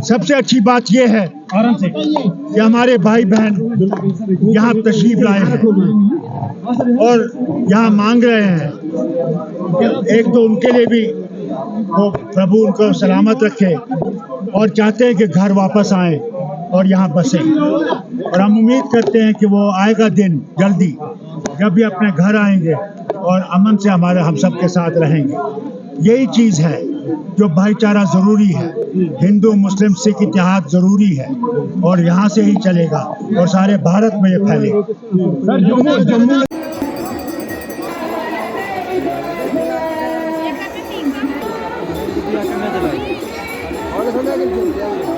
सबसे अच्छी बात यह है कि हमारे भाई बहन यहाँ तशरीफ लाए हैं और यहाँ मांग रहे हैं। एक तो उनके लिए भी वो प्रभु उनको सलामत रखे और चाहते हैं कि घर वापस आएं और यहाँ बसें, और हम उम्मीद करते हैं कि वो आएगा दिन जल्दी जब भी अपने घर आएंगे और अमन से हम सब के साथ रहेंगे। यही चीज़ है जो भाईचारा ज़रूरी है, हिंदू मुस्लिम सिख इत्तेहाद ज़रूरी है और यहाँ से ही चलेगा और सारे भारत में ये फैलेगा। और